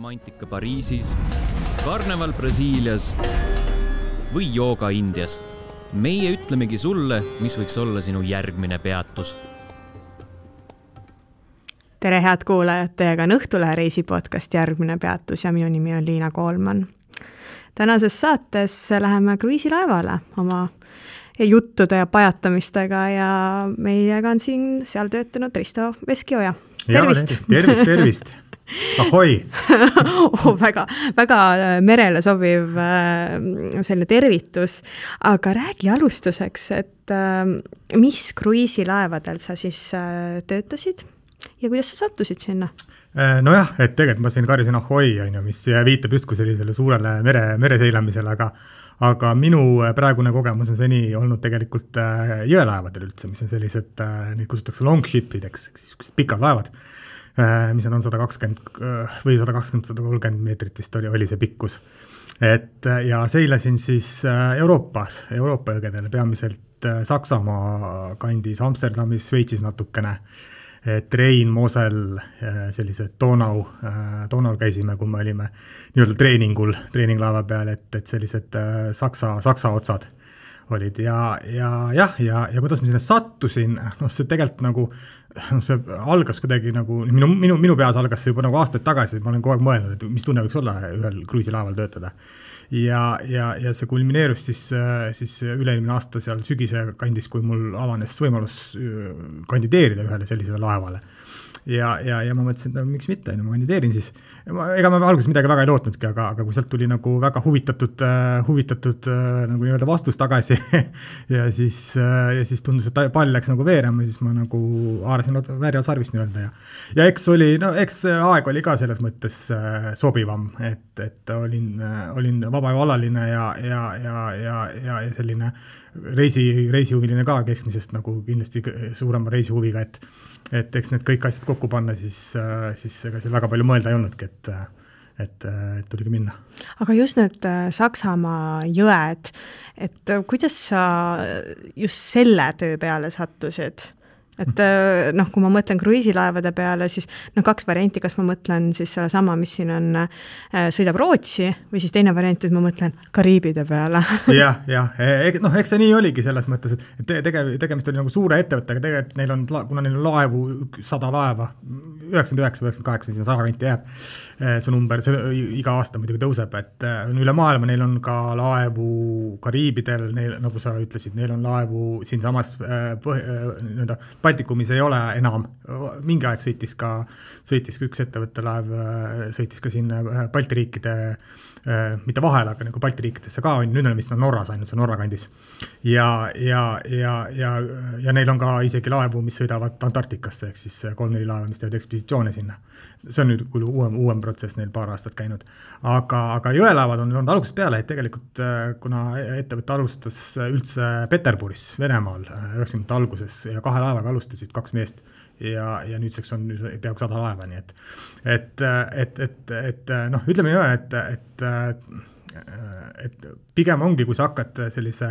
romantika Pariisis, karneval Brasiilias või jooga Indias. Meie ütlemegi sulle, mis võiks olla sinu järgmine peatus. Tere head kuulajad, teiega on Õhtulehe reisipodcast Järgmine peatus ja minu nimi on Liina Koolman. Tänases saates läheme kruiisilaevale oma juttude ja pajatamistega ja meiega on siin seal töötanud Risto Veskioja. Tervist! Tervist! Ahoi! väga merele sobiv selline tervitus, aga räägi alustuseks, et mis kruiisilaevadel sa siis töötasid ja kuidas sa sattusid sinna? Nojah, et tegelikult ma siin karisin ahoi, mis viitab justkui sellisele suurele mereseilamisele, aga minu praegune kogemus on seni olnud tegelikult jõelaevadel üldse, mis on sellised, neid kutsutakse long shipideks, siis pikad laevad, mis on 120 või 120-130 meetrit vist oli see pikkus. Ja seilasin siis Euroopa jõgedel, peamiselt Saksamaa kandis, Amsterdamis, Šveitsis natukene, Rein, Mosel, sellised Donaul käisime, kui me olime nii-öelda treeninglaeva peal, et sellised Saksa otsad olid ja kuidas ma sinna sattusin, see tegelikult nagu, see algas kuidagi nagu, minu peas algas see juba nagu aastaid tagasi, ma olen kogu aeg mõelnud, et mis tunne võiks olla ühel kruiisilaeval töötada. Ja see kulmineerus siis üle-eelmine aasta seal sügise kandis, kui mul avanes võimalus kandideerida ühele sellisele laevale. Ja ma mõtlesin, et miks mitte, ma kandideerin siis. Ega ma alguses midagi väga ei lootnudki, aga kui sealt tuli nagu väga huvitatud nagu nii-öelda vastus tagasi ja siis tundus, et pall läks nagu veerema, siis ma nagu haarasin väärjal sarvist nii-öelda. Ja eks aeg oli ka selles mõttes sobivam, et olin vaba ja valaline ja selline reisihuviline ka keskmisest nagu kindlasti suurema reisihuviga, et eks need kõik asjad kokku panna, siis ega seal väga palju mõelda ei olnudki, et tuligi minna. Aga just need Saksamaa jõed, et kuidas sa just selle töö peale sattusid? Et kui ma mõtlen kruiisilaevade peale, siis kaks varianti, kas ma mõtlen siis selle sama, mis siin on, sõidab Rootsi või siis teine variant, et ma mõtlen Kariibide peale. Eks see nii oligi selles mõttes, et tegemist oli nagu suure ettevõttega, tegelikult neil on, kuna neil on laevu 100 laeva, 99-98 sinna sahakanti jääb, see number, see iga aasta muidugi tõuseb, et üle maailma neil on ka laevu Kariibidel, nagu sa ütlesid, neil on laevu siin samas Baltikumis ei ole enam, mingi aeg sõitis ka üks ettevõtte laev, sõitis ka siin Balti riikide, mitte vahel, aga nagu Balti riikidesse ka on, nüüd on vist Norras ainult see Norra kandis. Ja neil on ka isegi laevu, mis sõidavad Antarktikasse, ehk siis 3-4 laeva, mis teevad ekspeditsioone sinna. See on nüüd uuem protsess neil paar aastat käinud. Aga jõelaevad on olnud algusest peale, et tegelikult kuna ettevõtte alustas üldse Peterburis, Venemaal 90. alguses ja 2 laevaga alustasid 2 meest ja nüüdseks on peaaegu 100 laeva, nii et ütleme et pigem ongi, kui sa hakkad sellise,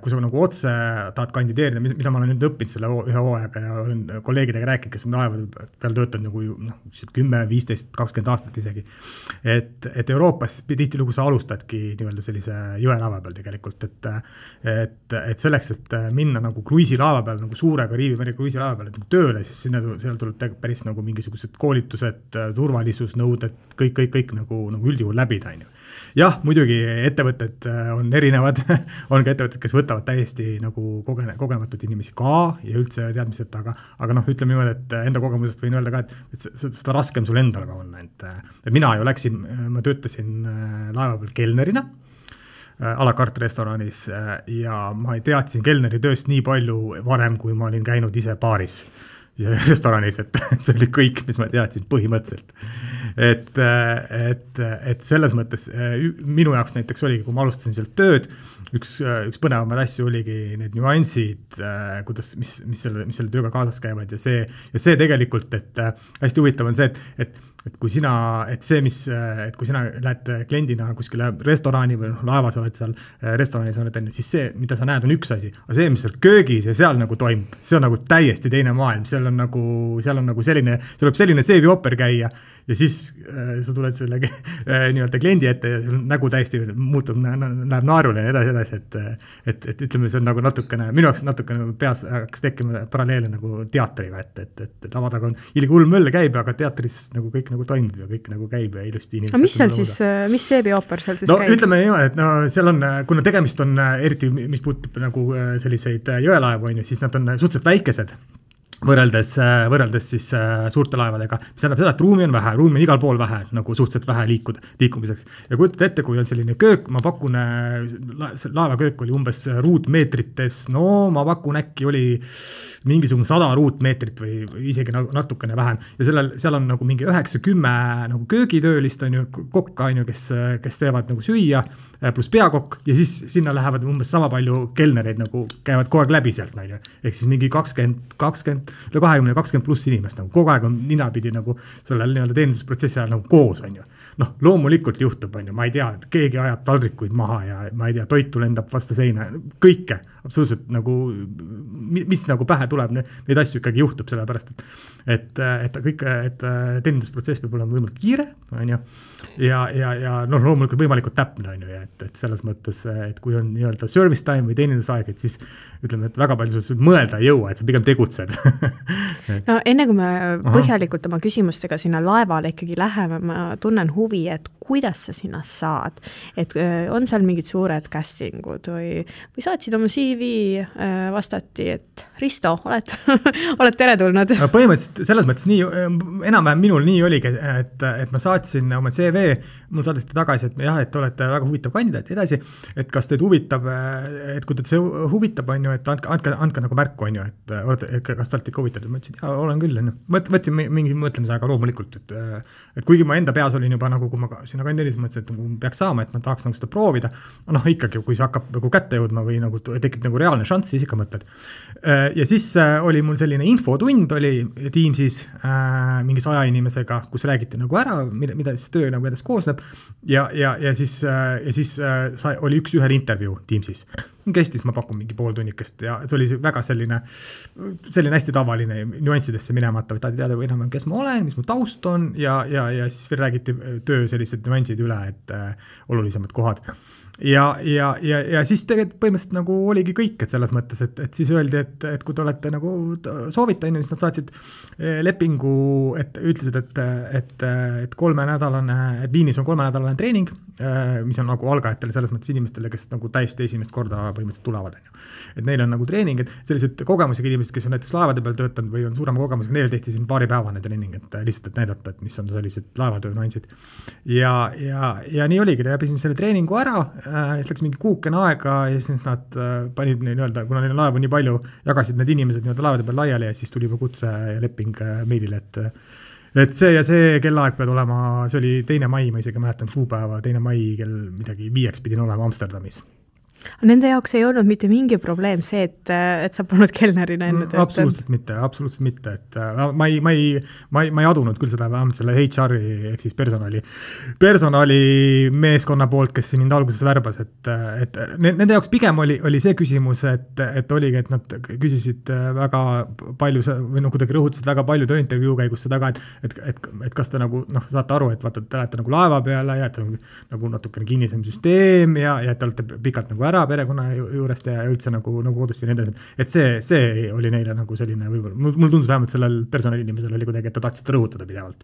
kui sa nagu otse tahad kandideerida, mida ma olen nüüd õppinud selle ühe hooaega ja olen kolleegidega rääkinud, kes on laevade peal töötanud nagu 10, 15, 20 aastat isegi. Et Euroopas tihtilugu sa alustadki nii-öelda sellise jõelaeva peal tegelikult, et selleks, et minna nagu kruiisilaeva peal, nagu suure Kariibi mere kruiisilaeva peal nagu tööle, siis seal tuleb päris nagu mingisugused koolitused, turvalisusnõuded, kõik nagu üldjuhul läbida. Jah, muidugi ettevõtted on erinevad, on ka ettevõtted, kes võtavad täiesti nagu kogematut inimesi ka ja üldse teadmised, aga ütleme niimoodi, et enda kogemusest võin öelda ka, et seda raskem sul endal ka on. Et mina ju ma töötasin laeva peal kelnerina, à la carte restoranis ja ma teadsin kelneri tööst nii palju varem, kui ma olin käinud ise baaris restoranis, et see oli kõik, mis ma teadsin põhimõtteliselt. Et selles mõttes minu jaoks näiteks oligi, kui ma alustasin sealt tööd, üks põnevamaid asju oligi need nüansid, mis selle tööga kaasas käivad ja see tegelikult, et hästi huvitav on see, et kui sina lähed kliendina kuskile restorani või laevas oled seal restoranis, siis see, mida sa näed, on üks asi, aga see, mis seal köögis ja seal nagu toimub, see on nagu täiesti teine maailm, see seal on nagu selline, tuleb selline seebiooper käia ja siis sa tuled selle nii-öelda kliendi ette ja sul nägu täiesti muutub, läheb naerule ja edasi, et ütleme, see on nagu natukene, minu jaoks natukene peas hakkas tekkima paralleele nagu teatriga, et lava taga on ilge hull möll käib, aga teatris nagu kõik nagu toimib ja kõik nagu käib ja ilusti inimesed. Aga mis seal siis, mis seebiooper seal siis käib? No ütleme niimoodi, et no seal on, kuna tegemist on eriti, mis puudutab nagu selliseid jõelaevu, on ju, siis nad on suhteliselt väikesed võrreldes siis suurte laevadega, mis tähendab seda, et ruumi on igal pool vähe, nagu suhteliselt vähe liikumiseks. Ja kujutad ette, kui on selline köök, ma pakun, laevaköök oli umbes ruutmeetrites, no ma pakun äkki oli mingisugune 100 ruutmeetrit või isegi natukene vähem. Ja seal on nagu mingi 9-10 nagu köögitöölist, on ju, kokka, on ju, kes teevad nagu süüa, pluss peakokk, ja siis sinna lähevad umbes sama palju kelnereid, nagu käivad kogu aeg läbi sealt, on ju. Ehk siis mingi 20 pluss inimest, nagu kogu aeg on ninapidi nagu sellel nii-öelda teenindusprotsessi ajal nagu koos, on ju. Noh, loomulikult juhtub, on ju, ma ei tea, et keegi ajab taldrikuid maha ja ma ei tea, toitu lendab vastu seina, kõike, absoluutselt nagu, mis nagu pähe tuleb, neid asju ikkagi juhtub, sellepärast, et teenindusprotsess peab olema võimalik kiire, on ju, ja noh, loomulikult võimalikult täpne, on ju, ja et selles mõttes, et kui on nii-öelda service time või teenindusaeg, et siis ütleme, et väga palju mõelda ei jõua, et sa pigem tegutsed. No enne kui me põhjalikult oma küsimustega sinna laevale ikkagi läheme, ma tunnen huvi, et kuidas sa sinna saad, et on seal mingid suured castingud või saatsid oma CV, vastati, et Risto, oled teretulnud? Põhimõtteliselt selles mõttes nii, enam-vähem minul nii oligi, et ma saatsin oma CV, mul saadeti tagasi, et jah, et olete väga huvitav kandidaat ja edasi, et kas teid huvitab, et kui teid see huvitab, on ju, et andke nagu märku, on ju, et kas te olete ikka huvitatud, ma ütlesin, jah, olen küll, võtsin mingi mõtlemise aega loomulikult, et kuigi ma enda peas olin juba nagu, kui ma sinna kandidaadis mõtlesin, et nagu peaks saama, et ma tahaks nagu seda proovida, noh ikkagi, kui see hakkab nagu kätte jõudma või nagu tekib nagu reaalne šanss, siis ikka mõtled. Ja siis oli mul selline infotund oli Teamsis mingi 100 inimesega, kus räägiti nagu ära, mida siis töö nagu edasi koosneb ja siis oli üks ühel intervjuu Teamsis. Kestis ma pakun mingi pooltunnikest ja see oli väga selline hästi tavaline nüanssidesse minemata, või tahad teada või enam, kes ma olen, mis mu taust on ja siis veel räägiti töö sellised nüansid üle, et olulisemad kohad. Ja siis tegelikult põhimõtteliselt nagu oligi kõik, et selles mõttes, et siis öeldi, et kui te olete nagu soovitainu, siis nad saatsid lepingu, et ütlesid, et 3-nädalane, et Viinis on 3-nädalane treening, mis on nagu algajatele selles mõttes inimestele, kes nagu täiesti esimest korda põhimõtteliselt tulevad. Et neil on nagu treening, et sellised kogemusega inimesed, kes on näiteks laevade peal töötanud või on suurema kogemusega, neil tehti siin paaripäevane treening, et lihtsalt näidata, et mis on sellised laevatöö nüansid. Ja nii oligi, läbisin selle treeningu ära, siis läks mingi kuukene aega ja siis nad panid nii-öelda, kuna neil laevu nii palju, jagasid need inimesed nii-öelda laevade peal laiali ja siis tuli juba kutse ja leping meilile, et see ja see kellaaeg pead olema, see oli 2. mai, ma isegi mäletan kuupäeva, 2. mai kell midagi 5 pidin olema Amsterdamis. Nende jaoks ei olnud mitte mingi probleem see, et sa polnud kelnerina enne töötanud? Absoluutselt mitte, et ma ei adunud küll seda vähemalt selle HR-i ehk siis personali meeskonna poolt, kes mind alguses värbas, et nende jaoks pigem oli see küsimus, et oligi, et nad küsisid väga palju või kuidagi rõhutasid väga palju tööintervjuu käigus seda ka, et kas te nagu saate aru, et vaata, te olete nagu laeva peale ja et nagu natukene kinnisem süsteem ja et te olete pikalt nagu ära perekonna juurest ja üldse nagu kodusti ja nende, et see oli neile nagu selline võib-olla, mul tundus vähemalt sellel personalinimesel oli kuidagi, et ta tahtis seda rõhutada pidevalt.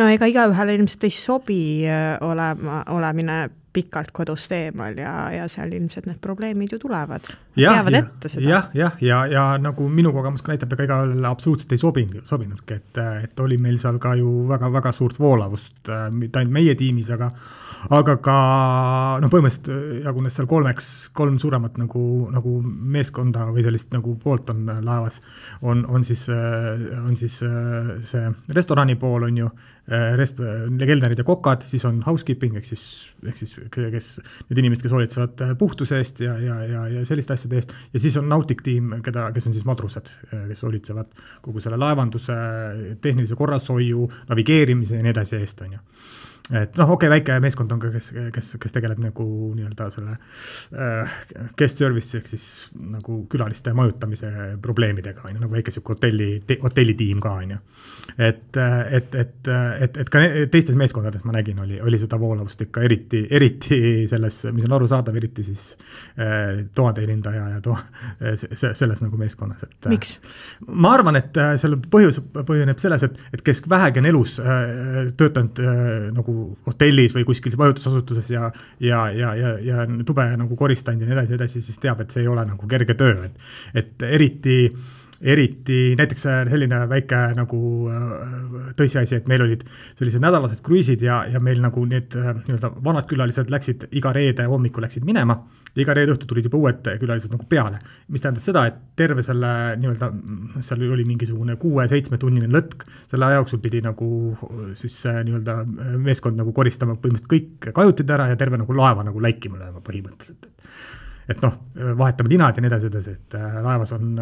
No ega igaühele ilmselt ei sobi olemine pikalt kodust eemal ja seal ilmselt need probleemid ju tulevad. Teavad ette seda. Ja nagu minu kogemus ka näitab, ega igaühele absoluutselt ei sobinudki, et oli meil seal ka ju väga-väga suurt voolavust, mitte ainult meie tiimis, aga ka põhimõtteliselt jagunes seal 3 suuremat nagu meeskonda või sellist nagu poolt on laevas, on siis see restorani pool on ju, kelnerid ja kokad, siis on housekeeping, ehk siis need inimesed, kes hoolitsevad puhtuse eest ja selliste asjade eest, ja siis on nautiktiim, kes on siis madrused, kes hoolitsevad kogu selle laevanduse, tehnilise korrashoiu, navigeerimise ja nii edasi eest, on ju. et noh, väike meeskond on ka, kes tegeleb nagu nii-öelda selle guest service ehk siis nagu külaliste majutamise probleemidega, on ju, nagu väike siuke hotellitiim ka, on ju. Et ka teistes meeskondades ma nägin, oli seda voolavust ikka eriti selles, mis on arusaadav, eriti siis toateenindaja ja selles nagu meeskonnas. Miks? Ma arvan, et seal põhjuneb selles, et kes vähegi on elus töötanud nagu hotellis või kuskil majutusasutuses ja tube nagu koristanud ja nii edasi, siis teab, et see ei ole nagu kerge töö, et eriti näiteks selline väike nagu tõsiasi, et meil olid sellised nädalased kruiisid ja meil nagu need nii-öelda vanad külalised läksid iga reede hommikul läksid minema ja iga reede õhtu tulid juba uued külalised nagu peale. Mis tähendas seda, et terve selle nii-öelda, seal oli mingisugune 6-7 tunnine lõtk, selle aja jooksul pidi nagu siis nii-öelda meeskond nagu koristama põhimõtteliselt kõik kajutid ära ja terve nagu laeva nagu läikima lööma põhimõtteliselt. Et noh, vahetame linad ja nii edasi, et laevas on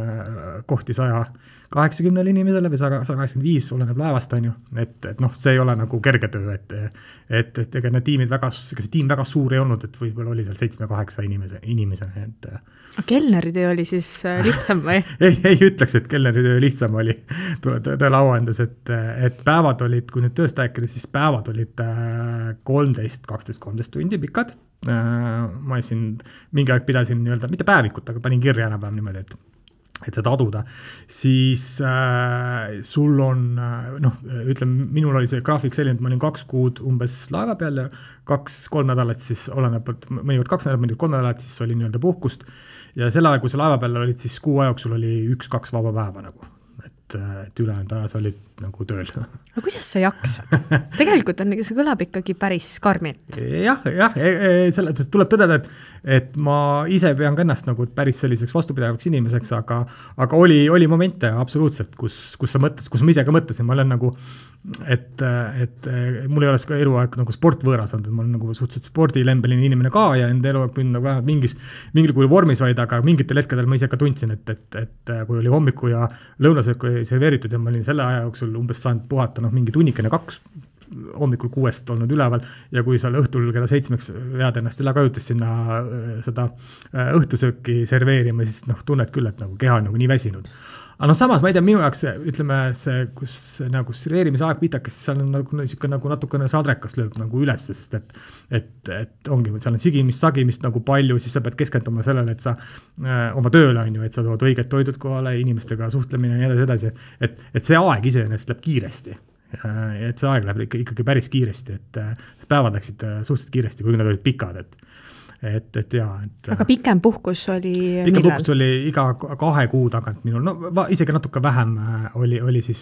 kohti 180 inimesele või 185, oleneb laevast, on ju. Et noh, see ei ole nagu kerge töö, et ega need tiimid see tiim väga suur ei olnud, et võib-olla oli seal 7-8 inimesene. Kellneri töö oli siis lihtsam või? ei ütleks, et kellneri töö lihtsam oli. Tõele auandes, et päevad olid, kui nüüd tööst rääkida, siis päevad olid 13 tundi pikad. Ma mingi aeg pidasin nii-öelda, mitte päevikut, aga panin kirja enam-vähem niimoodi, et seda aduda, siis sul on, noh, ütleme, minul oli see graafik selline, et ma olin 2 kuud umbes laeva peal ja 2-3 nädalat siis oleneb, mõnikord 2 nädalat, mõnikord 3 nädalat, siis oli nii-öelda puhkust ja selle aja, kui see laeva peal olid, siis 6 aja jooksul oli 1-2 vaba päeva nagu. Et ülejäänud ajas olid nagu tööl. No kuidas sa jaksad? Tegelikult see kõlab ikkagi päris karmilt. Jah, selles tuleb tõdeda, et ma ise pean ka ennast nagu päris selliseks vastupidavaks inimeseks, aga oli momente absoluutselt, kus ma ise ka mõtlesin, ma olen nagu, et mul ei ole ka eluaeg nagu sport võõras olnud, ma olen nagu suhteliselt spordilembeline inimene ka ja enda eluaeg püünud nagu vähemalt mingil kujul vormis vaid, aga mingitel hetkedel ma ise ka tundsin, et kui oli hommiku ja lõunasööku serveeritud ja ma olin selle aja jooksul umbes saanud puhata mingi tunnikene 2 hommikul 6 olnud üleval ja kui seal õhtul kella 7 vead ennast jälle kajutas sinna seda õhtusööki serveerima, siis tunned küll, et nagu keha on nagu nii väsinud. Aga samas ma ei tea, minu jaoks ütleme see, kus nagu serveerimise aeg pitakas, seal on nagu natukene sadrekas lööb nagu üles, sest et ongi, seal on sigimist, sagimist nagu palju, siis sa pead keskenduma sellele, et sa oma tööle on ju, et sa tood õiget toidud kohale, inimestega suhtlemine ja nii edasi, et see aeg iseenesest läheb kiiresti. Et see aeg läheb ikkagi päris kiiresti, et päevad läksid suhteliselt kiiresti, kui nad olid pikad, Aga pikem puhkus oli Pikem puhkus oli iga 2 kuu tagant minul, isegi natuke vähem oli siis,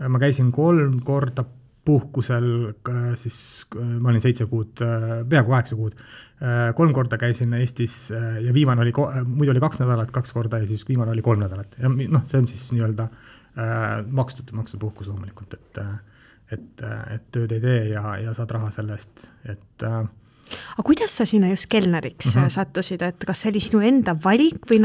ma käisin 3 korda puhkusel, siis ma olin 7 kuud, peaaegu 8 kuud, 3 korda käisin Eestis ja viimane oli, muidu oli 2 nädalat 2 korda ja siis viimane oli 3 nädalat ja see on siis nii-öelda makstud puhkus loomulikult, et tööd ei tee ja saad raha selle eest, Aga kuidas sa sinna just kelneriks sattusid, et kas see oli sinu enda valik või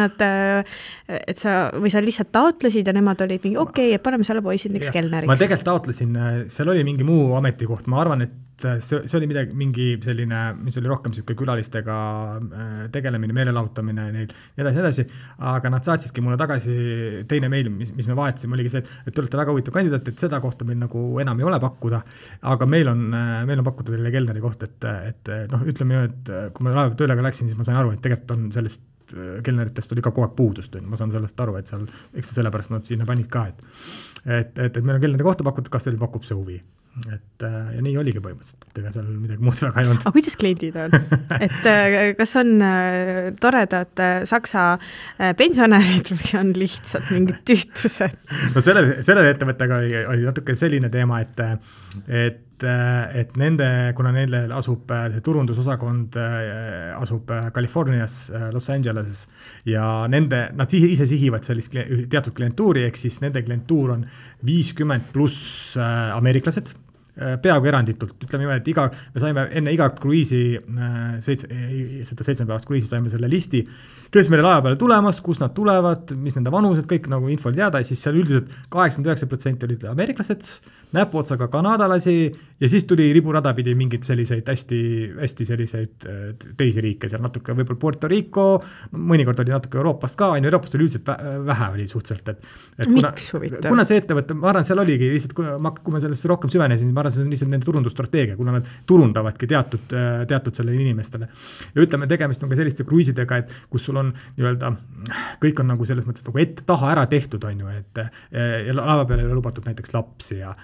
sa lihtsalt taotlesid ja nemad olid mingi okei, et paneme selle poisid niks kelneriks? Ma tegelikult taotlesin, seal oli mingi muu ametikoht, ma arvan, et see oli mingi selline, mis oli rohkem selline külalistega tegelemine, meelelahutamine neil ja edasi, aga nad saatsidki mulle tagasi teine meil, mis me vahetasime, oligi see, et te olete väga huvitav kandidaat, et seda kohta meil nagu enam ei ole pakkuda, aga meil on pakkuda teile kelneri koht, et ütleme ju, et kui ma laeva töölega läksin, siis ma sain aru, et tegelikult on sellest kelneritest oli ka kogu aeg puudust, ma saan sellest aru, et seal, eks sellepärast nad sinna panid ka, et meil on kelneri kohta pakutud, kas teil pakub see huvi. Ja nii oligi põhimõtteliselt, ega seal midagi muud väga ei olnud. Aga kuidas kliendid on? Et kas on toredad saksa pensionärid või on lihtsalt mingid tühtused? No selle ettevõttega oli natuke selline teema, et nende, kuna neile asub see turundusosakond asub Californias, Los Angeleses ja nad ise sihivad sellist teatud klientuuri, ehk siis nende klientuur on 50 pluss ameeriklased, peaaegu eranditult, ütleme niimoodi, et me saime enne igat kruiisi, seda 7 päevast kruiisi saime selle listi, kes meile laeva peale tulemas, kus nad tulevad, mis nende vanused, kõik nagu info oli teada, ja siis seal üldiselt 89% olid ameeriklased, näpuotsaga kanadalasi ja siis tuli riburada pidi mingid selliseid hästi selliseid teisi riike seal natuke, võib-olla Puerto Rico, mõnikord oli natuke Euroopast ka, Euroopast oli üldiselt vähe oli suhteliselt, et miks huvitav? Kuna see ettevõte, ma arvan, seal oligi lihtsalt, kui ma sellest rohkem süvenesin, siis ma arvan, see on lihtsalt nende turundusstrateegia, kuna nad turundavadki teatud sellele inimestele. Ja ütleme, tegemist on ka selliste kruiisidega, et kus sul on nii-öelda, kõik on nagu selles mõttes nagu ette-taha ära tehtud, on ju, et ja laeva peal ei ole lubatud näiteks lapsi ja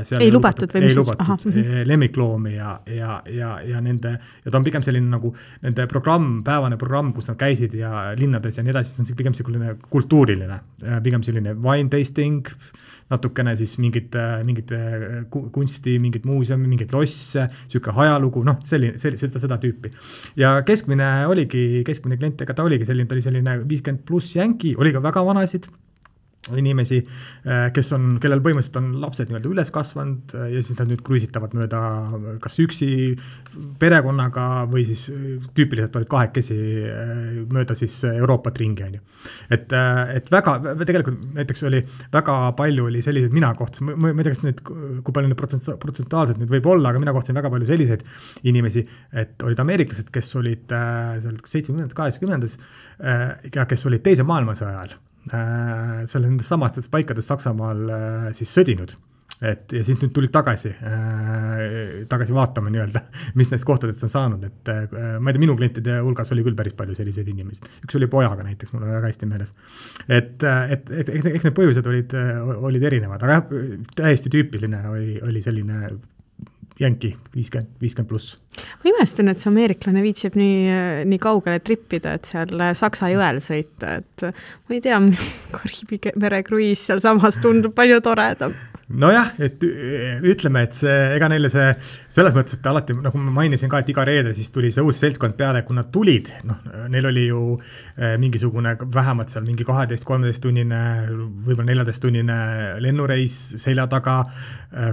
seal ei lubatud või mis lubatud lemmikloomi ja nende, ja ta on pigem selline nagu nende päevane programm, kus nad käisid ja linnades ja nii edasi, see on pigem selline kultuuriline, pigem selline wine tasting, natukene siis mingid kunsti, mingid muuseumi, mingid losse, siuke ajalugu, noh, seda tüüpi. Ja keskmine klient, ega ta oligi selline 50 pluss jänki, oli ka väga vanasid inimesi, kellel põhimõtteliselt on lapsed nii-öelda üles kasvanud ja siis nad nüüd kruiisitavad mööda kas üksi perekonnaga või siis tüüpiliselt olid kahekesi mööda siis Euroopat ringi, on ju. Et väga, tegelikult näiteks oli väga palju oli selliseid, mina kohtasin, ma ei tea, kas need, kui palju need protsentuaalselt nüüd võib olla, aga mina kohtasin väga palju selliseid inimesi, et olid ameeriklased, kes olid 70-80-ndas ja kes olid teise maailmasõja ajal seal nendes samastes paikades Saksamaal siis sõdinud. Ja siis nüüd tulid tagasi vaatama nii-öelda, mis neist kohtadest on saanud. Et ma ei tea, minu klientide hulgas oli küll päris palju selliseid inimesi. Üks oli pojaga näiteks, mul on väga hästi meeles. Et eks need põhjused olid erinevad, aga täiesti tüüpiline oli selline jänki 50 pluss. Ma imestan, et see ameeriklane viitsib nii kaugele trippida, et seal Saksa jõel sõita, et ma ei tea, Kariibi mere kruiis seal samas tundub palju toredam. Nojah, et ütleme, et ega neile selles mõttes, et alati, nagu ma mainisin ka, et iga reede siis tuli see uus seltskond peale, kui nad tulid, neil oli ju mingisugune vähemalt seal mingi 12-13 tunnine, võib-olla 14 tunnine lennureis selja taga,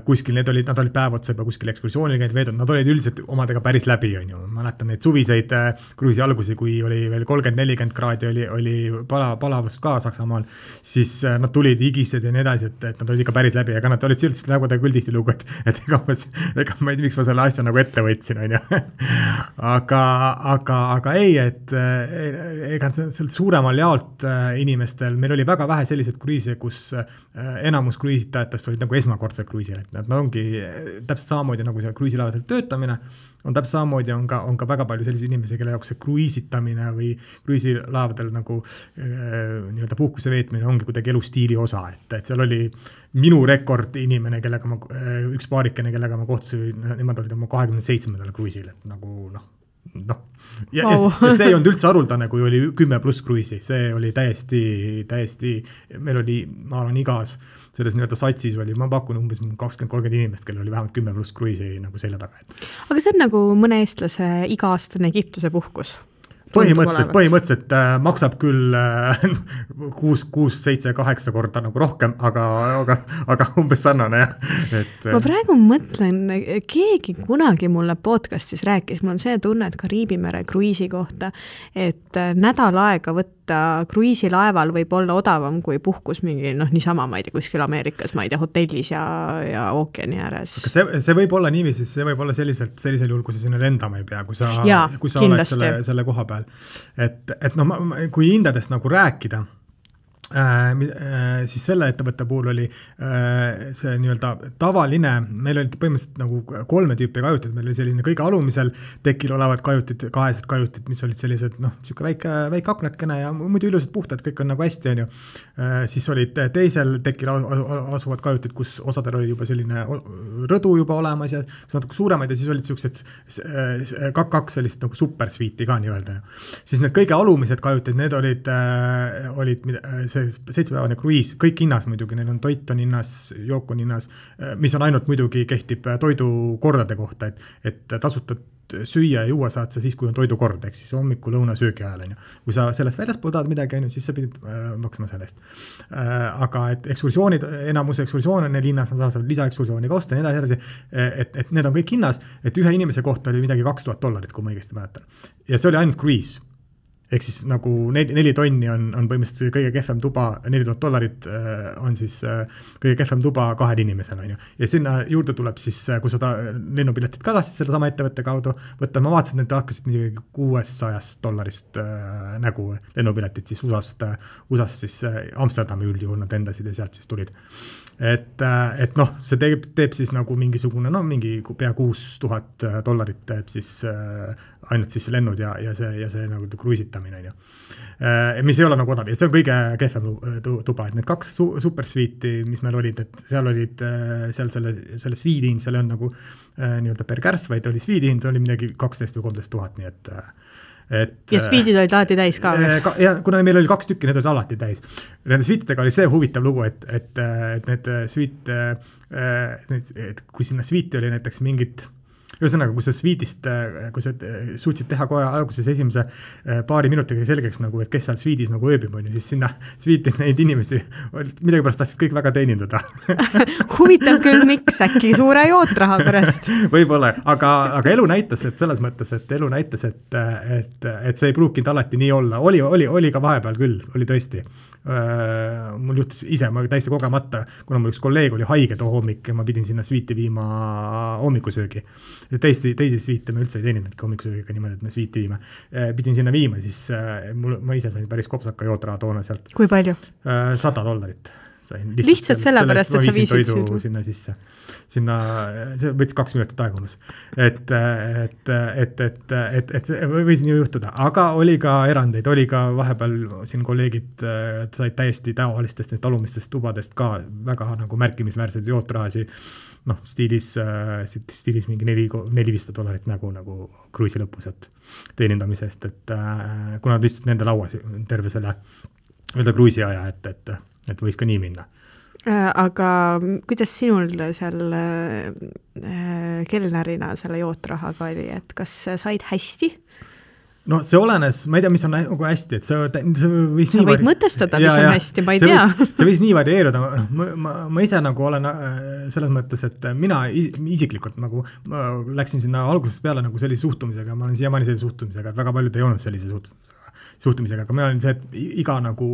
kuskil nad olid päev otsa juba kuskil ekskursioonil käinud veedud, nad olid üldiselt omadega päris läbi, on ju. Ma mäletan neid suviseid kruiisi algusi, kui oli veel 30-40 kraadi, oli palavust ka Saksamaal, siis nad tulid higised ja nii edasi, et nad olid ikka päris läbi, nad olid selliselt nägudega küll tihti lugu, et ega ma ei tea, miks ma selle asja nagu ette võtsin, on ju. Aga ei, et ega seal suuremal jaolt inimestel, meil oli väga vähe selliseid kruiise, kus enamus kruiisitajatest olid nagu esmakordsed kruiisil, et nad ongi täpselt samamoodi nagu see kruiisilaevadel töötamine, on täpselt samamoodi on ka väga palju sellise inimesi, kelle jaoks see kruiisitamine või kruiisilaevadel nagu nii-öelda puhkuse veetmine ongi kuidagi elustiili osa, et seal oli minu rekord inimene, üks paarikene, kellega ma kohtusin, nemad olid oma 27. kruiisil, et nagu ja see ei olnud üldse haruldane, kui oli 10 pluss kruiisi, see oli täiesti, meil oli, ma arvan, igas selles nii-öelda satsis oli, ma pakun umbes 20-30 inimest, kellel oli vähemalt 10 pluss kruiisi nagu selja taga. Aga see on nagu mõne eestlase iga-aastane Egiptuse puhkus? Põhimõtteliselt maksab küll 6, 7, 8 korda nagu rohkem, aga umbes sarnane. Ma praegu mõtlen, keegi kunagi mulle podcastis rääkis, mul on see tunne, et Kariibi mere kruiisi kohta, et nädal aega võtta kruiisilaeval võib olla odavam kui puhkus mingi, niisama, ma ei tea, kuskil Ameerikas, ma ei tea, hotellis ja ookeani ääres. Aga see võib olla niiviisi, see võib olla sellisel juhul, kui sa sinna lendama ei pea, kui sa oled selle koha peal. Et kui hindadest nagu rääkida, siis selle ettevõtte puhul oli see nii-öelda tavaline, meil olid põhimõtteliselt nagu 3 tüüpi kajutid, meil oli selline kõige alumisel tekil olevad kajutid, 2 kajutid, mis olid sellised, siuke väike aknakene ja muidu ilusad puhtad, kõik on nagu hästi, on ju. Siis olid teisel tekil asuvad kajutid, kus osadel oli juba selline rõdu juba olemas ja natuke suuremaid ja siis olid siuksed 2 sellist nagu supersviiti ka nii-öelda. Siis need kõige alumised kajutid, need olid 7-päevane kruiis, kõik hinnas muidugi, neil on toit on hinnas, jook on hinnas, mis on ainult muidugi kehtib toidukordade kohta, et tasutad süüa ja juua saad sa siis, kui on toidukord, ehk siis hommiku lõuna söögi ajal. Kui sa sellest väljaspool tahad midagi, siis sa pidid maksma sellest. Aga et ekskursioonid, enamus ekskursioon on neil hinnas, nad saavad lisaekskursiooni kosta ja nii edasi, et need on kõik hinnas, et ühe inimese kohta oli midagi $2000, kui ma õigesti mäletan. Ja see oli ainult kruiis. ehk siis nagu 4 tonni on põhimõtteliselt kõige kehvem tuba, $4000 on siis kõige kehvem tuba 2 inimesel, on ju. Ja sinna juurde tuleb siis, kui seda lennupiletit ka tahtsid selle sama ettevõtte kaudu võtta, ma vaatasin, et need hakkasid midagi $600 nägu lennupiletit siis USA-st siis Amsterdami üldjuhul nad endasid ja sealt siis tulid. Et noh, see teeb siis nagu mingisugune, mingi pea $6000 teeb siis ainult siis lennud ja see nagu kruisitamine, on ju. Mis ei ole nagu odav ja see on kõige kehvem tuba, et need 2 supersviiti, mis meil olid, et seal olid seal selle sviidihind, seal on nagu nii-öelda per kärss, vaid oli sviidihind, oli midagi 12 või 13 000, nii et ja sviidid olid alati täis ka? Ja kuna meil oli 2 tükki, need olid alati täis. Nende sviitidega oli see huvitav lugu, et need sviit, et kui sinna sviiti oli näiteks mingit, ühesõnaga, kui sa sviidist, kui sa suutsid teha kohe alguses esimese paari minutiga selgeks, nagu, et kes seal sviidis nagu ööbib, on ju, siis sinna sviiti neid inimesi midagi pärast tahtsid kõik väga teenindada. Huvitav küll, miks äkki suure jootraha pärast? Võib-olla, aga elu näitas, et selles mõttes, et see ei pruukinud alati nii olla. Oli ka vahepeal küll, oli tõesti. Mul juhtus ise, ma täiesti kogemata, kuna mul üks kolleeg oli haige too hommik ja ma pidin sinna sviiti viima hommikusöögi. Teisi sviite me üldse ei teeninudki hommikusöögiga niimoodi, et me sviiti viime. Pidin sinna viima, siis ma ise sain päris kopsaka jootraha toona sealt. Kui palju? $100. Lihtsalt sellepärast, et sa viisid sinna sisse. See võttis 2 minutit aega umbes. Et see võis nii juhtuda, aga oli ka erandeid, oli ka vahepeal siin kolleegid said täiesti tavalistest talumistest tubadest ka väga nagu märkimisväärseid jootrahasi, stiilis mingi $400-500 nagu kruisi lõpus, et teenindamisest, et kuna nad istusid nende lauas terve selle kruisi aja, et võis ka nii minna. Aga kuidas sinul seal kelnerina selle jootrahaga oli, et kas said hästi? No see olenes, ma ei tea, mis on nagu hästi, et see võis sa võid mõtestada, mis on hästi, ma ei tea. See võis nii varieeruda, ma ise nagu olen selles mõttes, et mina isiklikult nagu ma läksin sinna algusest peale nagu sellise suhtumisega, ma olen siiamaani sellise suhtumisega, et väga paljud ei olnud sellise suhtumisega, aga mina olin see, et iga nagu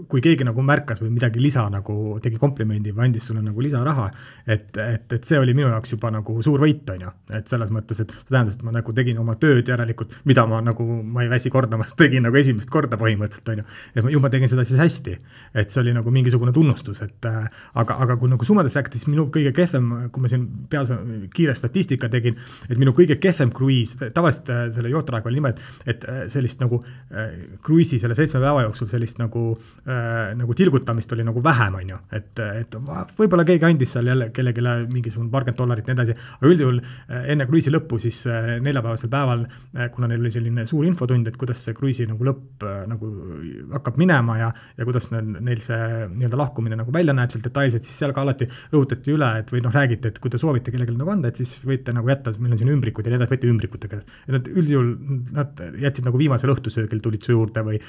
kui keegi nagu märkas või midagi lisa nagu tegi komplimendi või andis sulle nagu lisaraha, et see oli minu jaoks juba nagu suur võit, on ju. Et selles mõttes, et see tähendas, et ma nagu tegin oma tööd järelikult, mida ma ei väsi kordamast, tegin nagu esimest korda põhimõtteliselt, on ju. Et ma tegin seda siis hästi, et see oli nagu mingisugune tunnustus, et aga kui nagu summadest rääkida, siis minu kõige kehvem, kui ma siin peas kiire statistika tegin, et minu kõige kehvem kruiis, tavaliselt selle jootraega oli niimoodi, et sellist nagu kruiisi selle 7 päeva jooksul sellist nagu tilgutamist oli nagu vähem, on ju, et võib-olla keegi andis seal jälle kellegile mingisugune $40 nii edasi, aga üldjuhul enne kruisi lõppu siis 4-päevasel päeval, kuna neil oli selline suur infotund, et kuidas see kruisi nagu lõpp nagu hakkab minema ja kuidas neil see nii-öelda lahkumine nagu välja näeb seal detailselt, siis seal ka alati rõhutati üle, et või räägiti, et kui te soovite kellelegi nagu anda, et siis võite nagu jätta, meil on siin ümbrikud ja nii edasi, võite ümbrikutega. Et nad üldjuhul nad jätsid nagu viimasel õhtusöögil tulid su juurde või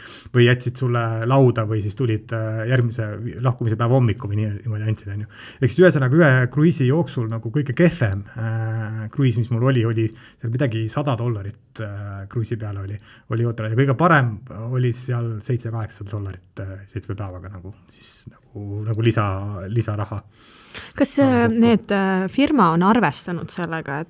jätsid sulle lauda või siis tulid järgmise lahkumise päeva hommiku või niimoodi andsid, on ju. Ehk siis ühesõnaga ühe kruisi jooksul nagu kõige kehvem kruis, mis mul oli seal midagi $100 kruisi peale oli ootra ja kõige parem oli seal $700-800 7 päevaga nagu lisaraha. Kas need firma on arvestanud sellega,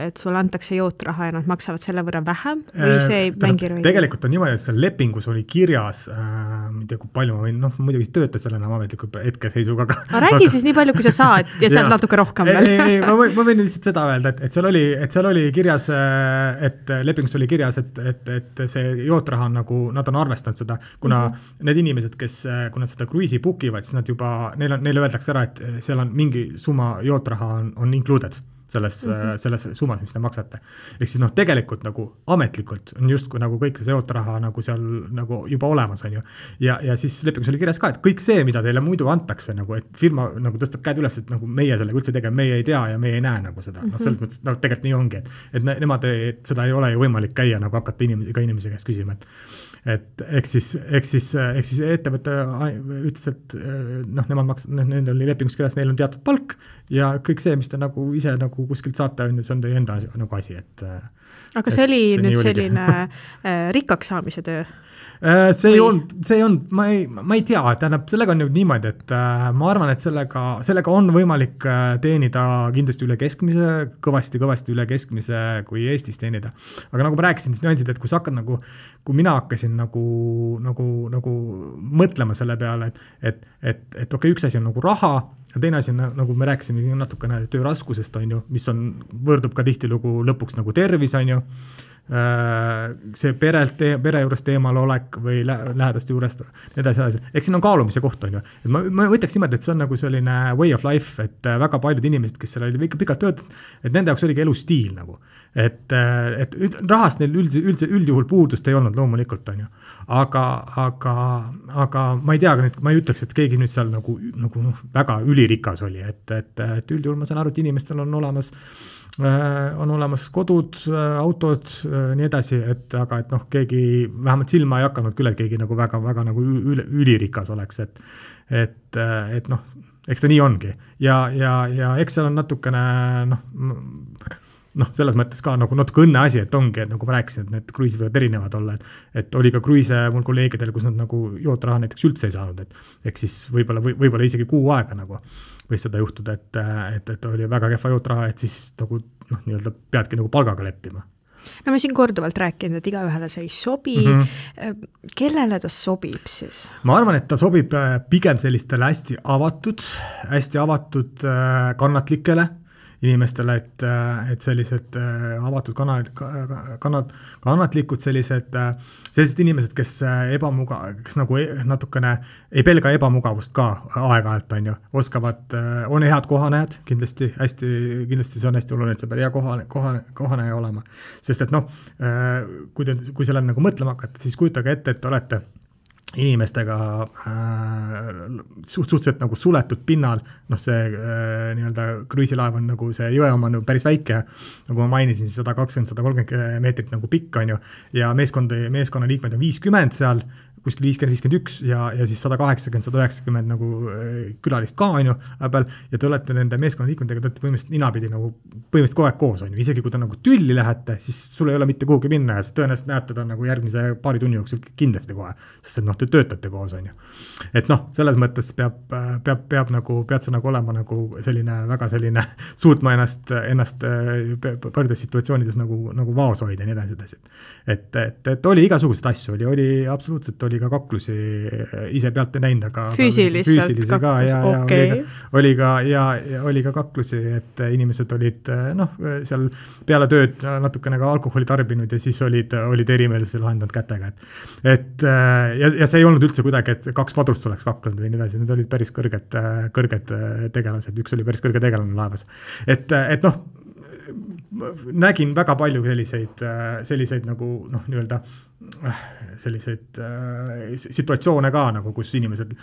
et sulle antakse jootraha ja nad maksavad selle võrra vähem või see ei mängi rolli? Tegelikult on niimoodi, et seal lepingus oli kirjas, ei tea kui palju ma võin, muidugi tööta sellena ametlikult hetkeseisuga. Aga räägi siis nii palju, kui sa saad ja seal natuke rohkem veel. Ma võin lihtsalt seda öelda, et seal oli kirjas, et lepingus oli kirjas, et see jootraha on nagu, nad on arvestanud seda, kuna need inimesed, kui nad seda kruisi bookivad, siis nad juba, neile öeldakse ära, et seal on mingi summa jootraha on included selles summas, mis te maksate. Ehk siis tegelikult nagu ametlikult on justkui nagu kõik see jootraha nagu seal nagu juba olemas, on ju. Ja siis lepingus oli kirjas ka, et kõik see, mida teile muidu antakse, nagu, et firma nagu tõstab käed üles, et nagu meie sellega üldse tegema, meie ei tea ja meie ei näe nagu seda. Selles mõttes, tegelikult nii ongi, et nemad seda ei ole ju võimalik käia, nagu hakata inimese käest küsima, et eks siis ettevõte ütles, et noh, neil oli lepingus kirjas, neil on teatud palk ja kõik see, mis te nagu ise nagu kuskilt saate, on see on teie enda nagu asi, et aga see oli nüüd selline rikkaks saamise töö? See ei olnud, ma ei tea, tähendab, sellega on nüüd niimoodi, et ma arvan, et sellega on võimalik teenida kindlasti üle keskmise, kõvasti üle keskmise, kui Eestis teenida. Aga nagu ma rääkisin, nüansid, et kui sa hakkad kui mina hakkasin nagu mõtlema selle peale, et okei, üks asi on nagu raha, ja teine asi on, nagu me rääkisime natukene töö raskusest, on ju, mis võrdub ka tihtilugu lõpuks nagu tervis, on ju, see pere juurest eemal olek või lähedaste juurest edasi. Eks siin on kaalumise koht, on ju. Et ma võtaks niimoodi, et see on nagu selline way of life, et väga paljud inimesed, kes seal olid pikalt töötanud, et nende jaoks oligi elustiil nagu. Et rahast neil üldjuhul puudust ei olnud loomulikult, on ju. Aga ma ei tea, ma ei ütleks, et keegi nüüd seal nagu väga ülirikas oli, et üldjuhul ma saan aru, et inimestel on olemas kodud, autod, nii edasi, aga noh, keegi vähemalt silma ei hakanud küll, et keegi nagu väga nagu ülirikas oleks, et noh, eks ta nii ongi. Ja eks seal on natukene, noh, selles mõttes ka nagu natuke õnne asi, et ongi, et nagu ma rääkisin, et need kruiisid võivad erinevad olla, et oli ka kruiise mul kolleegidel, kus nad nagu jootraha näiteks üldse ei saanud, et siis võib-olla isegi kuu aega nagu võis seda juhtuda, et oli väga kehva jootraha, et siis nagu nii-öelda peadki nagu palgaga leppima. No me siin korduvalt rääkinud, et igaühele see ei sobi. Kellele ta sobib siis? Ma arvan, et ta sobib pigem sellistele hästi avatud kannatlikele inimestele, et sellised avatud kannatlikud, sellised inimesed, kes nagu natukene ei pelga ebamugavust ka aeg-ajalt, on ju, on head kohanejad, kindlasti see on hästi oluline, et sa pead hea kohaneja olema. Sest et noh, kui sellele nagu mõtlema hakata, siis kujutage ette, et olete inimestega suhteliselt nagu suletud pinnal, noh see nii-öelda kruiisilaev on nagu see jõe oma päris väike, nagu ma mainisin, 120-130 meetrit nagu pikk on ju, ja meeskonna liikmed on 50 seal, kuskil 50-51 ja siis 180-190 nagu külalist ka on ju, ja te olete nende meeskonna liikmetega, te olete põhimõtteliselt ninapidi nagu põhimõtteliselt kogu aeg koos on ju, isegi kui te nagu tülli lähete, siis sul ei ole mitte kuhugi minna ja sa tõenäoliselt näed teda nagu järgmise paari tunni jooksul kindlasti kohe, sest et noh, te töötate koos on ju. Et noh, selles mõttes pead sa nagu olema nagu selline, väga selline suutma ennast paljudes situatsioonides nagu vaos hoida ja nii edasi. Et oli igasuguseid asju, oli absoluutselt oli ka kaklusi ise pealt näinud, aga füüsilisi ka ja okay. oli ka kaklusi, et inimesed olid seal peale tööd natukene ka alkoholi tarbinud ja siis olid erimeelsusel lahendanud kätega. Ja see ei olnud üldse kuidagi, et kaks padrust oleks kaklenud või nii edasi, need olid päris kõrged tegelased, üks oli päris kõrge tegelane laevas. Et noh, nägin väga palju selliseid nagu nii-öelda selliseid situatsioone ka, nagu kus inimesed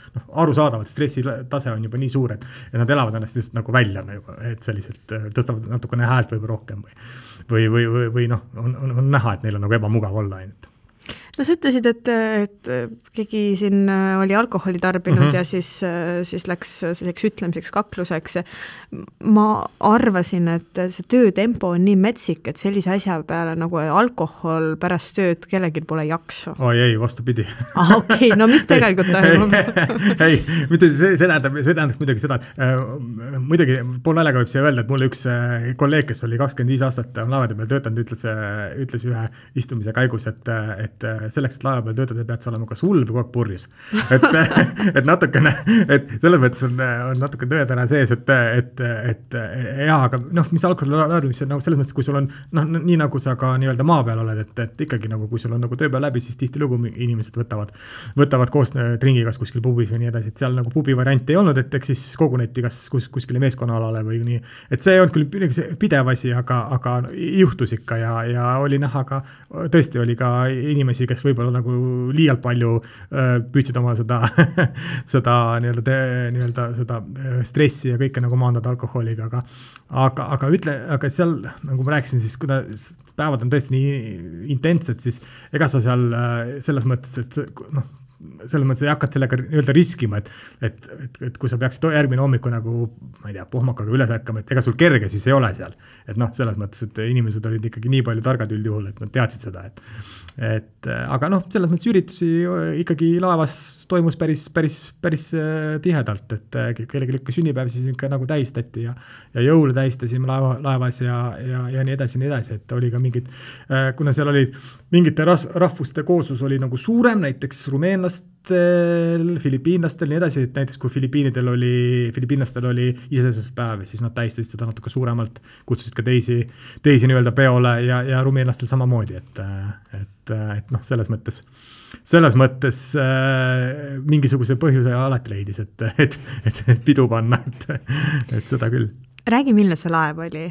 arusaadavalt stressitase on juba nii suur, et nad elavad ennast lihtsalt nagu välja, et selliselt tõstavad natukene häält võib rohkem või on näha, et neil on nagu ebamugav olla ainult. No sa ütlesid, et keegi siin oli alkoholi tarbinud ja siis läks selliseks ütlemiseks kakluseks. Ma arvasin, et see töötempo on nii metsik, et sellise asja peale nagu alkohol pärast tööd kellelgi pole jaksu. Ei, vastupidi. Okei, no mis tegelikult toimub? Ei, mitte see tähendab muidugi seda, et muidugi pool naljaga võib siia öelda, et mulle üks kolleeg, kes oli 25 aastat laevade peal töötanud, ütles ühe istumise käigus, et selleks, et laeva peal töötada, pead sa olema kas hull või kogu aeg purjus. Et natukene, et selles mõttes on natuke tõetena sees, et jaa, aga mis alkoholi mis on selles mõttes, kui sul on, nii nagu sa ka nii-öelda maa peal oled, et ikkagi nagu, kui sul on nagu tööpäev läbi, siis tihtilugu inimesed võtavad koos tringi kas kuskil pubis või nii edasi, et seal nagu pubi variant ei olnud, et eks siis koguneti kas kuskile meeskonnaalale või nii, et see ei olnud küll pidev asi, aga juhtus ikka ja oli näha ka, tõesti oli ka inimesi, kes võib-olla nagu liialt palju püüdsid oma seda seda stressi ja kõike nagu maandada alkoholiga, aga seal, nagu ma rääkisin, siis kui päevad on tõesti nii intentsed, siis ega sa seal selles mõttes, et selles mõttes ei hakkad sellega nii-öelda riskima, et kui sa peaksid järgmine hommiku nagu, ma ei tea, pohmakaga üles ärkama, et ega sul kerge siis ei ole seal. Et selles mõttes, et inimesed olid ikkagi nii palju targad üldjuhul, et nad teadsid seda, aga selles mõttes üritusi ikkagi laevas toimus päris tihedalt, et kellegi lükka sünnipäev siis ikka nagu tähistati ja jõule tähistasime laevas ja nii edasi, et oli ka mingid, kuna seal olid mingite rahvuste kooslus oli nagu suurem, näiteks rumeenlastel, filipiinlastel, nii edasi, et näiteks kui filipiinlastel oli iseseisvuspäev, siis nad tähistasid seda natuke suuremalt, kutsusid ka teisi nii-öelda peole ja rumeenlastel samamoodi, et selles mõttes mingisuguse põhjuse alati leidis, et pidu panna, et seda küll. Räägi, milline see laev oli?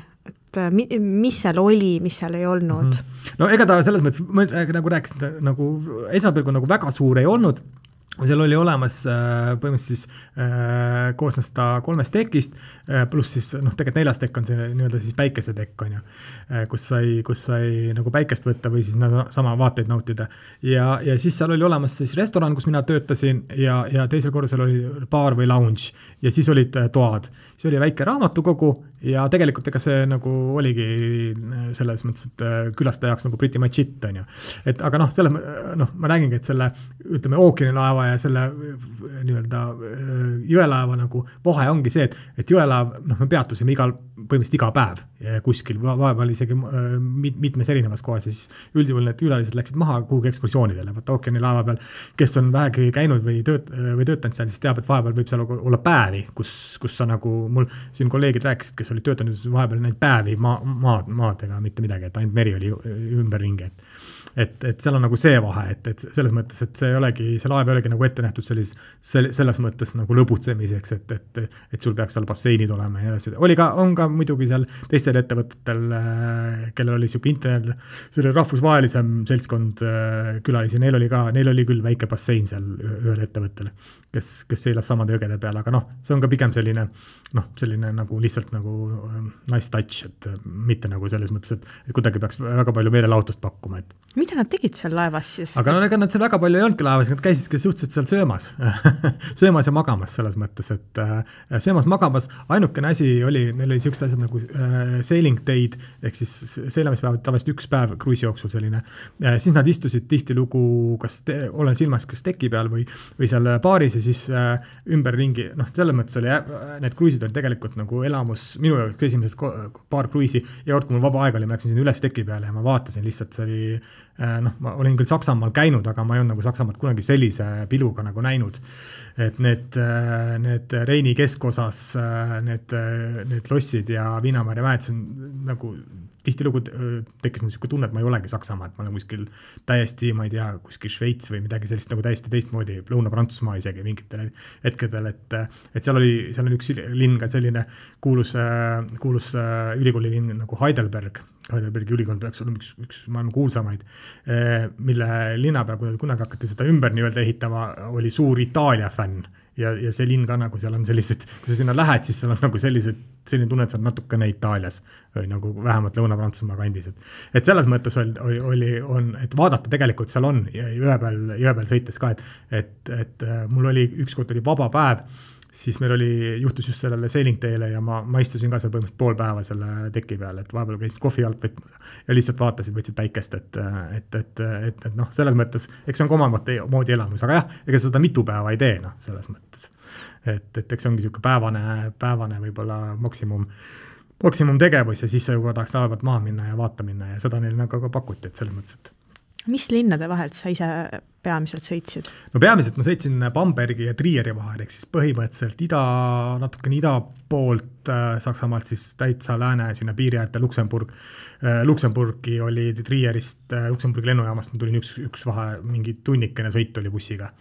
Mis seal oli, mis seal ei olnud? No ega ta selles mõttes, nagu rääkisin, nagu esmapilgul nagu väga suur ei olnud, seal oli olemas põhimõtteliselt siis koosnes ta 3 tekist, pluss siis tegelikult 4 tekk on see nii-öelda siis päikesetekk on ju, kus sai nagu päikest võtta või siis sama vaateid nautida. Ja siis seal oli olemas siis restoran, kus mina töötasin ja teisel korrusel oli baar või lounge ja siis olid toad. See oli väike raamatukogu ja tegelikult ega see nagu oligi selles mõttes, et külastaja jaoks nagu pretty much it on ju. Et aga ma räägingi, et selle ütleme ookeanilaeva ja selle nii-öelda jõelaeva nagu vahe ongi see, et jõelaev, me peatusime põhimõtteliselt iga päev kuskil, vahepeal isegi mitmes erinevas kohas, siis üldjuhul need külalised läksid maha kuhugi ekskursioonidele, vaata ookeanilaeva peal, kes on vähegi käinud või töötanud seal, siis teab, et vahepeal võib seal olla päevi, kus sa nagu, mul siin kolleegid rääkisid, kes olid töötanud vahepeal neid päevi maadega, mitte midagi, et ainult meri oli ümberringi, et seal on nagu see vahe, et selles mõttes, et see laev ei olegi nagu ette nähtud selles mõttes nagu lõbutsemiseks, et sul peaks seal basseinid olema ja nii. On ka muidugi seal teistel ettevõtetel, kellel oli selle rahvusvahelisem seltskond külalisi, neil oli küll väike bassein seal ühel ettevõttel, kes seilas samade jõgede peale, aga see on ka pigem selline nagu lihtsalt nagu nice touch, et mitte nagu selles mõttes, et kuidagi peaks väga palju meelelahutust pakkuma, et mida nad tegid seal laevas siis? Aga ega nad seal väga palju ei olnudki laevas, nad käisid suhteliselt seal söömas ja magamas selles mõttes, et söömas magamas, ainukene asi oli, neil oli sellised asjad nagu sailing day'd, ehk siis seilamispäevad tavaliselt 1 päev kruisi jooksul selline, siis nad istusid tihtilugu, olen silmas kas teki peal või seal baaris ja siis ümberringi, selles mõttes oli, need kruisid olid tegelikult nagu elamus, minu jaoks esimesed paar kruisi ja kui mul vaba aeg oli, ma läksin siin üles teki peale ja ma vaatasin lihtsalt, see oli ma olin küll Saksamaal käinud, aga ma ei olnud nagu Saksamaalt kunagi sellise piluga nagu näinud, et need Reini keskosas need lossid ja Viinamäe mäed, see on nagu tihtilugu tekkis mul selline tunne, et ma ei olegi Saksamaa, et ma olen kuskil täiesti, ma ei tea, kuskil Šveits või midagi sellist nagu täiesti teistmoodi, Lõuna-Prantsusmaa isegi mingitel hetkedel, et seal oli üks linn ka selline kuulus ülikooli linn nagu Heidelbergi ülikool peaks olema üks maailma kuulsamaid, mille linnapea, kui kunagi hakati seda ümber nii-öelda ehitama, oli suur Itaalia fänn ja see linn ka nagu seal on sellised, kui sa sinna lähed, siis seal on nagu selline tunne, et sa on natukene Itaalias või nagu vähemalt Lõuna-Prantsusmaa kandis. Et selles mõttes et vaadata tegelikult seal on jõe peal sõites ka, et mul oli ükskord oli vaba päev, siis meil juhtus just sellele sailing teele ja ma istusin ka seal põhimõtteliselt pool päeva selle teki peal, et vahepeal käisid kohvi alt võtmas ja lihtsalt vaatasid, võtsid päikest, et selles mõttes, eks see on ka omamoodi elamus, aga jah, ega seda mitu päeva ei tee, selles mõttes. Et eks see ongi niisugune päevane võib-olla maksimum tegevus ja siis sa juba tahaks laeva pealt maha minna ja vaata minna ja seda neil nagu ka pakuti, et selles mõttes, et mis linnade vahelt sa ise peamiselt sõitsid? No peamiselt ma sõitsin Bambergi ja Trieri vahel, ehk siis põhimõtteliselt natukene ida poolt Saksamaalt siis täitsa lääne sinna piiri äärde Luksemburgi oli Trierist, Luksemburgi lennujaamast ma tulin üks vahe, mingi tunnikene sõit oli bussiga.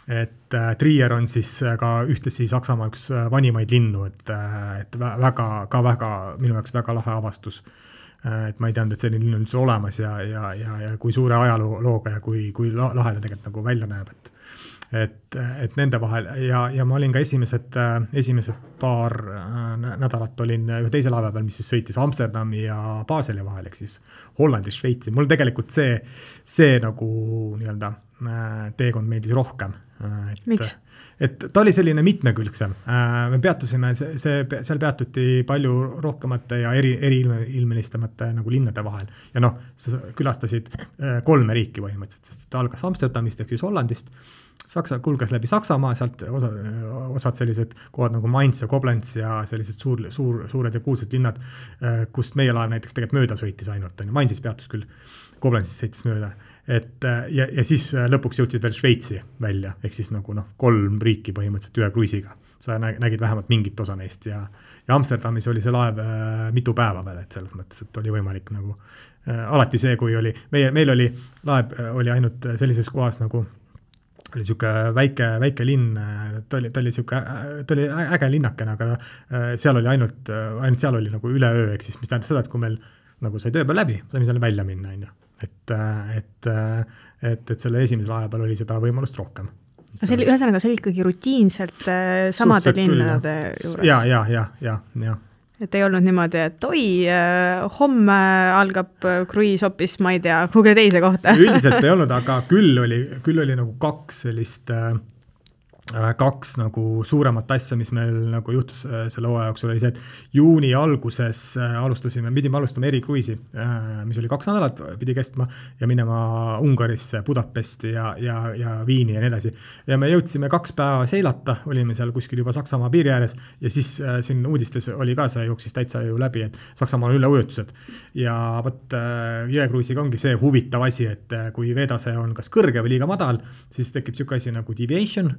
et Trier on siis ka ühtlasi Saksamaa üks vanimaid linnu, et väga minu jaoks väga lahe avastus. Et ma ei teadnud, et selline linn on üldse olemas ja kui suure ajalooga ja kui lahe ta tegelikult nagu välja näeb, et nende vahel ja ma olin ka esimesed paar nädalat olin ühe teise laeva peal, mis siis sõitis Amsterdami ja Baseli vahel, ehk siis Hollandi, Šveitsi. Mul tegelikult see nagu nii-öelda teekond meeldis rohkem. Miks? Et ta oli selline mitmekülgsem. Me peatusime, seal peatuti palju rohkemate ja eriilmelistemate nagu linnade vahel. Ja noh, sa külastasid 3 riiki põhimõtteliselt, sest ta algas Amsterdamist ehk siis Hollandist, kulges läbi Saksamaa, sealt osad sellised kohad nagu Mainz ja Koblenz ja sellised suured ja kuulsad linnad, kust meie laev näiteks tegelikult mööda sõitis ainult. Mainzis peatus küll, Koblenzis sõitis mööda. Ja siis lõpuks jõudsid veel Šveitsi välja, ehk siis nagu 3 riiki põhimõtteliselt ühe kruisiga. Sa nägid vähemalt mingit osa neist ja Amsterdamis oli see laev mitu päeva veel, et selles mõttes, et oli võimalik nagu alati see, kui oli, meil oli laev oli ainult sellises kohas nagu oli siuke väike linn, ta oli äge linnakene, aga seal oli ainult seal oli nagu üle öö, ehk siis mis tähendab seda, et kui meil nagu sai töö peal läbi, saime selle välja minna, et selle esimese laeva peal oli seda võimalust rohkem. Ühesõnaga, see oli ikkagi rutiinselt samade linnade juures? Ja. Et ei olnud niimoodi, et homme algab kruiis hoopis, ma ei tea, kuhugi teise kohta. Üldiselt ei olnud, aga küll oli nagu 2 sellist nagu suuremat asja, mis meil nagu juhtus selle hooaja jooksul, oli see, et juuni alguses pidime alustama erikruisi, mis oli 2 nädalat, pidi kestma ja minema Ungarisse, Budapesti ja Viini ja nii edasi. Ja me jõudsime 2 päeva seilata, olime seal kuskil juba Saksamaa piiri ääres ja siis siin uudistes oli ka see jooksis täitsa ju läbi, et Saksamaal on üleujutused. Ja võt jõekruisiga ongi see huvitav asi, et kui veetase on kas kõrge või liiga madal, siis tekib siuke asi nagu deviation,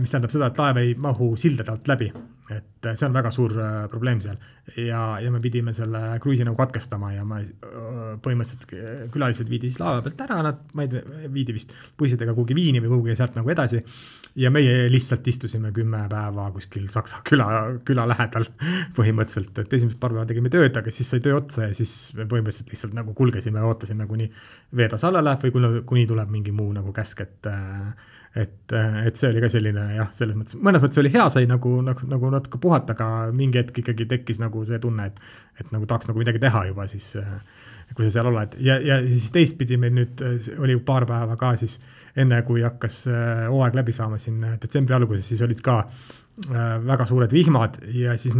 mis tähendab seda, et laev ei mahu sildadelt läbi. Et see on väga suur probleem seal. Ja me pidime selle kruisi nagu katkestama ja ma põhimõtteliselt külalised viidi siis laeva pealt ära, nad viidi vist bussidega kuhugi Viini või kuhugi sealt nagu edasi. Ja meie lihtsalt istusime 10 päeva kuskil Saksa küla lähedal põhimõtteliselt, et esimesed paar päeva tegime tööd, aga siis sai töö otsa ja siis me põhimõtteliselt lihtsalt nagu kulgesime ja ootasime, kuni veetas alla läheb või kuni tuleb mingi muu nagu käsk, et see oli ka selline jah, selles mõttes, mõnes mõttes oli hea, sai nagu natuke puhata, aga mingi hetk ikkagi tekkis nagu see tunne, et nagu tahaks nagu midagi teha juba siis, kui sa seal oled. Ja siis teistpidi meil nüüd oli paar päeva ka siis enne, kui hakkas hooaeg läbi saama siin detsembri alguses, siis olid ka väga suured vihmad ja siis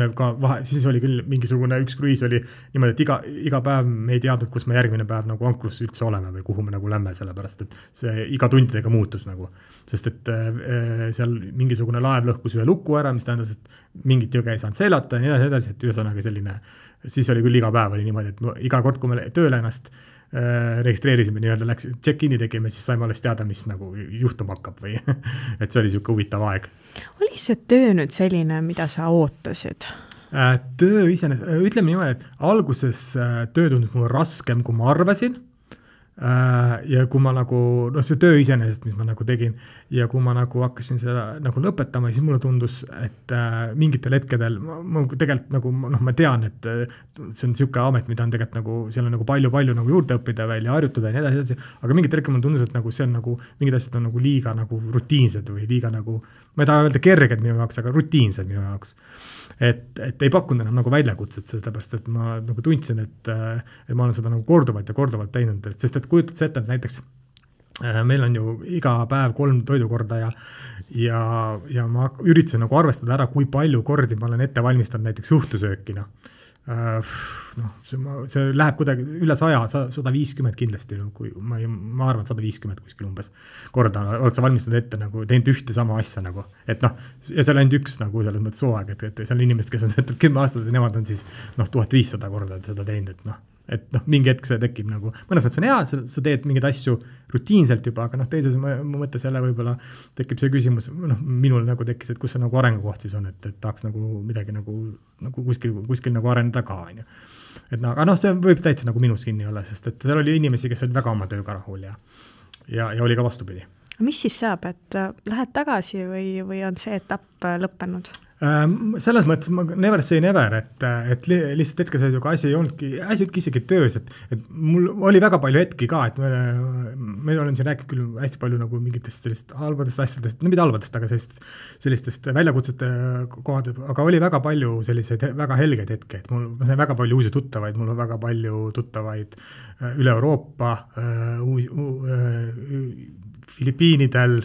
siis oli küll mingisugune üks kruiis oli niimoodi, et iga päev me ei teadnud, kus me järgmine päev nagu ankrus üldse oleme või kuhu me nagu lämme, sellepärast, et see iga tundidega muutus nagu, sest et seal mingisugune laev lõhkus ühe luku ära, mis tähendas, et mingit jõge ei saanud seilata ja nii edasi, et ühesõnaga selline, siis oli küll iga päev oli niimoodi, et iga kord, kui me tööle ennast registreerisime, nii-öelda läks check-in'i tegime, siis saime alles teada, mis nagu juhtuma hakkab või et see oli siuke huvitav aeg. Oli see töö nüüd selline, mida sa ootasid? Töö iseenesest, ütleme niimoodi, et alguses töö tundus mulle raskem, kui ma arvasin. Ja kui ma nagu, see töö iseenesest, mis ma nagu tegin ja kui ma nagu hakkasin seda nagu lõpetama, siis mulle tundus, et mingitel hetkedel ma tegelikult nagu, ma tean, et see on siuke amet, mida on tegelikult nagu, seal on nagu palju nagu juurde õppida veel ja harjutada ja nii edasi, aga mingitel hetkedel mulle tundus, et nagu see on nagu, mingid asjad on nagu liiga nagu rutiinsed või liiga nagu, ma ei taha öelda kerged minu jaoks, aga rutiinsed minu jaoks. Et ei pakkunud enam nagu väljakutset, sellepärast, et ma nagu tundsin, et ma olen seda nagu korduvalt teinud, sest et kujutad see ette, et näiteks meil on ju iga päev 3 toidukorda ja ma üritasin nagu arvestada ära, kui palju kordi ma olen ette valmistanud näiteks õhtusöökina. See läheb kuidagi üle 150 kindlasti, ma arvan 150 kuskil umbes korda, oled sa valmistanud ette nagu, teinud ühte sama asja nagu, et ja seal ainult üks nagu selles mõttes hooaeg, et seal on inimesed, kes on 10 aastat ja nemad on siis 1500 korda seda teinud, et mingi hetk see tekib nagu, mõnes mõttes on hea, sa teed mingeid asju rutiinselt juba, aga teises mõttes jälle võib-olla tekib see küsimus, minul nagu tekkis, et kus see nagu arengukoht siis on, et tahaks nagu midagi nagu kuskil nagu arendada ka, on ju. Et aga see võib täitsa nagu minus kinni olla, sest et seal oli inimesi, kes olid väga oma tööga rahul ja oli ka vastupidi. Mis siis saab, et lähed tagasi või on see etapp lõppenud? Selles mõttes ma never say never, et lihtsalt hetkeseisuga asi ei olnudki isegi töös, et mul oli väga palju hetki ka, et me oleme siin rääkinud küll hästi palju nagu mingitest sellist halbadest asjadest, no mitte halbadest, aga sellistest väljakutsete kohad, aga oli väga palju selliseid väga helgeid hetki, et ma sain väga palju uusi tuttavaid, mul on väga palju tuttavaid üle Euroopa, Filipiinidel,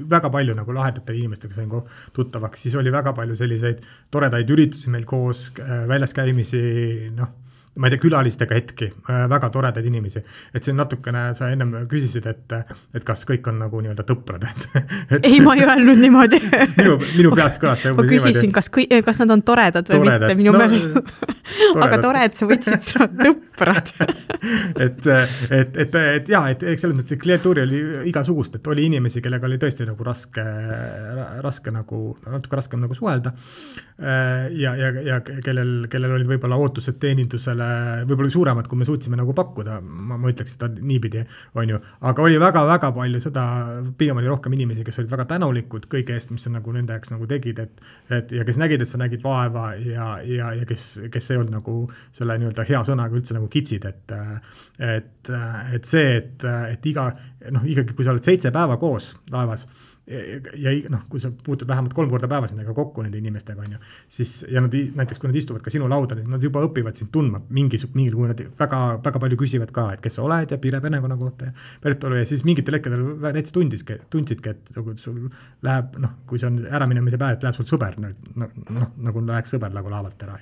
väga palju nagu lahedate inimestega sain tuttavaks, siis oli väga palju selliseid toredaid üritusi meil koos, väljas käimisi, ma ei tea, külalistega hetki, väga toredaid inimesi. Et see on natukene, sa ennem küsisid, et kas kõik on nagu nii-öelda tõprad. Ei, ma ei öelnud niimoodi. Minu peas kõlas see. Ma küsisin, kas nad on toredad või mitte, minu meelest. Aga tore, et sa võtsid seda tõprad. et selles mõttes see klientuuri oli igasugust, et oli inimesi, kellega oli tõesti nagu raske nagu, natuke raskem nagu suhelda ja kellel olid võib-olla ootused teenindusele võib-olla suuremad, kui me suutsime nagu pakkuda, ma ütleks seda niipidi, on ju, aga oli väga-väga palju seda, pigem oli rohkem inimesi, kes olid väga tänulikud kõige eest, mis sa nagu nende jaoks nagu tegid, ja kes nägid, et sa nägid vaeva ja kes ei olnud nagu selle nii-öelda hea sõnaga üldse nagu kitsid, et see, et ikkagi kui sa oled 7 päeva koos laevas, ja kui sa puutud vähemalt 3 korda päevas nendega kokku nende inimestega, on ju, siis, ja nad näiteks, kui nad istuvad ka sinu laudadel, nad juba õpivad sind tundma mingil kui nad väga palju küsivad ka, et kes sa oled ja Pire Venekonna kohta ja Bertolu ja siis mingitel hetkedel täitsa tundsidki, et sul läheb, kui see on ära minemise päev, et läheb sul sõber, nagu läheks sõber nagu laavalt ära.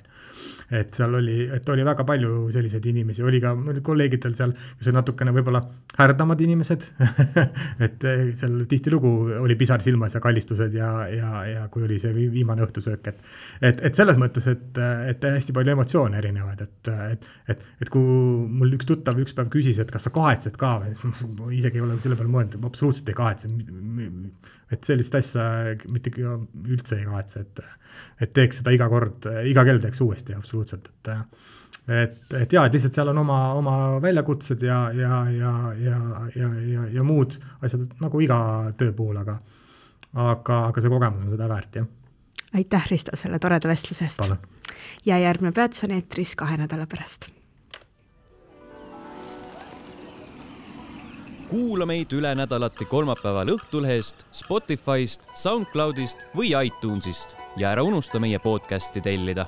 Et seal oli väga palju selliseid inimesi, oli ka kolleegidel seal, kes on natukene võib-olla härdamad inimesed, et seal tihtilugu oli pisar silmas ja kallistused ja kui oli see viimane õhtusöök, et selles mõttes, et hästi palju emotsioone erinevad, et kui mul üks tuttav üks päev küsis, et kas sa kahetsed ka, ma isegi ei ole selle peale mõelnud, absoluutselt ei kahetse, et sellist asja mitte üldse ei kahetse, et teeks seda iga kell teeks uuesti absoluutselt, et lihtsalt seal on oma väljakutsed ja muud asjad nagu iga töö puhul, aga see kogemus on seda väärt, jah. Aitäh, Risto, selle toreda vestluse eest. Palun. Ja järgmine peatus on eetris 2 nädala pärast. Kuula meid üle nädalati kolmapäeval Õhtulehest, Spotify'st, SoundCloud'ist või iTunes'ist ja ära unusta meie podcasti tellida.